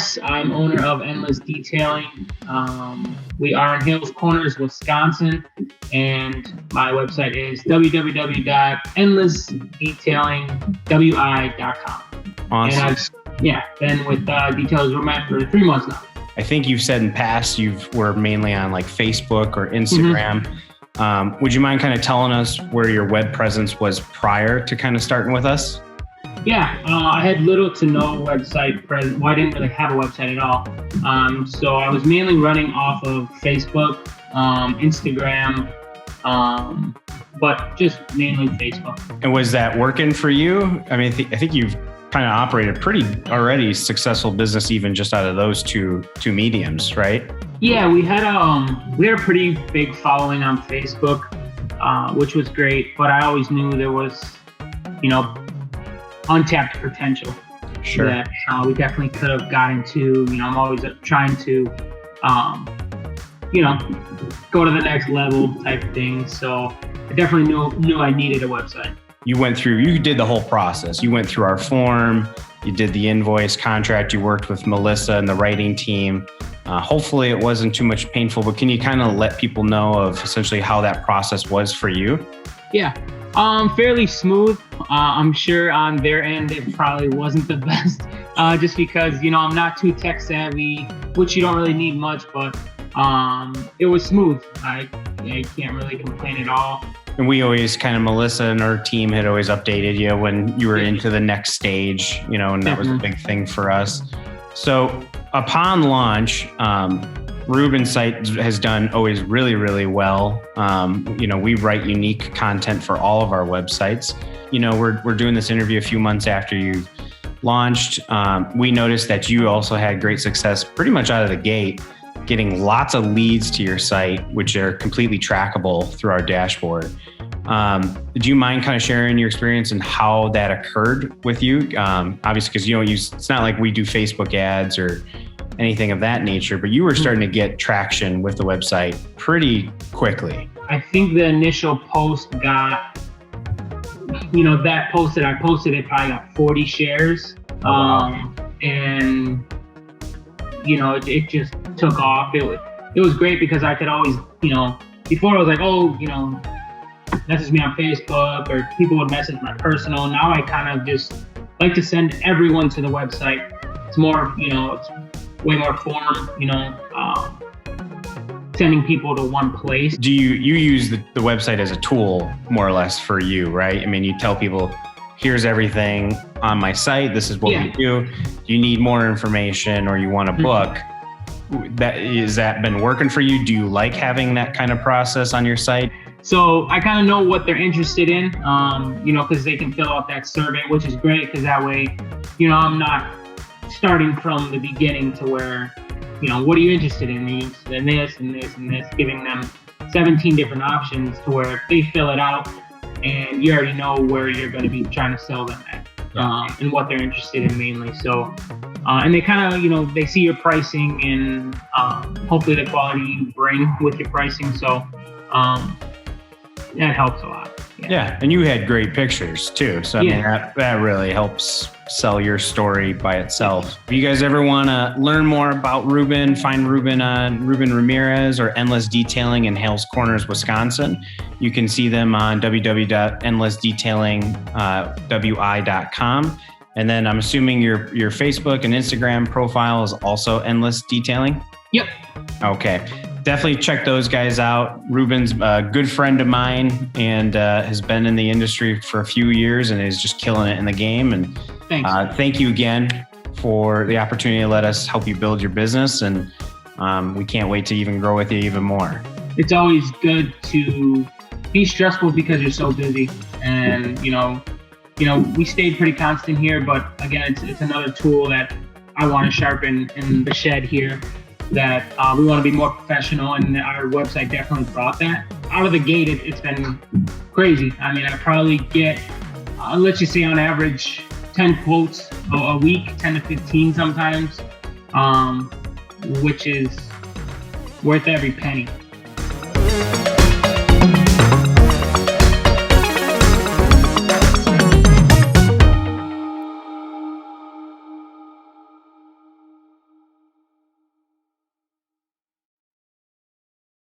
Yes, I'm owner of Endless Detailing. We are in Hales Corners, Wisconsin, and my website is www.endlessdetailingwi.com. Awesome. And I've been with Details Reuben for 3 months now. I think you've said in the past you were mainly on like Facebook or Instagram. Would you mind kind of telling us where your web presence was prior to kind of starting with us? Yeah, I had little to no website presence. Well, I didn't really have a website at all. So I was mainly running off of Facebook, Instagram, but just mainly Facebook. And was that working for you? I mean, I think you've kind of operated pretty already successful business even just out of those two mediums, right? Yeah, we had a pretty big following on Facebook, which was great. But I always knew there was, untapped potential. Sure. That we definitely could have gotten to. I'm always trying to, go to the next level type thing. So I definitely knew I needed a website. You did the whole process. You went through our form, you did the invoice contract, you worked with Melissa and the writing team. Hopefully it wasn't too much painful, but can you kind of let people know of essentially how that process was for you? Yeah, fairly smooth. I'm sure on their end, it probably wasn't the best, just because, I'm not too tech savvy, which you don't really need much, but it was smooth. I can't really complain at all. And we always Melissa and our team had always updated you when you were into the next stage, and that was a big thing for us. So upon launch, Reuben's site has done always really, really well. We write unique content for all of our websites. We're doing this interview a few months after you launched. We noticed that you also had great success pretty much out of the gate, getting lots of leads to your site, which are completely trackable through our dashboard. Do you mind kind of sharing your experience and how that occurred with you? Obviously, because it's not like we do Facebook ads or anything of that nature, but you were starting to get traction with the website pretty quickly. I think the initial post got, that post that I posted, it probably got 40 shares. And it just took off. It was great because I could always, before I was like, message me on Facebook, or people would message my personal. Now I kind of just like to send everyone to the website. It's more, it's way more form, sending people to one place. Do you use the website as a tool more or less for you, right? I mean, you tell people, here's everything on my site. This is what we do. You need more information or you want a book. Has that been working for you? Do you like having that kind of process on your site? So I kind of know what they're interested in, because they can fill out that survey, which is great because that way, I'm not starting from the beginning to where, what are you interested in? And this and this and this, giving them 17 different options to where if they fill it out and you already know where you're going to be trying to sell them at, and what they're interested in mainly. So, and they kind of, they see your pricing and hopefully the quality you bring with your pricing. So, that helps a lot. Yeah, and you had great pictures too. So I mean, that really helps sell your story by itself. If you guys ever want to learn more about Reuben, find Reuben on Reuben Ramirez or Endless Detailing in Hales Corners, Wisconsin. You can see them on www.endlessdetailingwi.com. And then I'm assuming your Facebook and Instagram profile is also Endless Detailing? Yep. Okay. Definitely check those guys out. Reuben's a good friend of mine and has been in the industry for a few years and is just killing it in the game. And thank you again for the opportunity to let us help you build your business. And we can't wait to even grow with you even more. It's always good to be stressful because you're so busy. And, we stayed pretty constant here, but again, it's another tool that I want to sharpen in the shed here. That we want to be more professional, and our website definitely brought that. Out of the gate, it's been crazy. I mean, I probably get, let's just say on average, 10 quotes a week, 10 to 15 sometimes, which is worth every penny.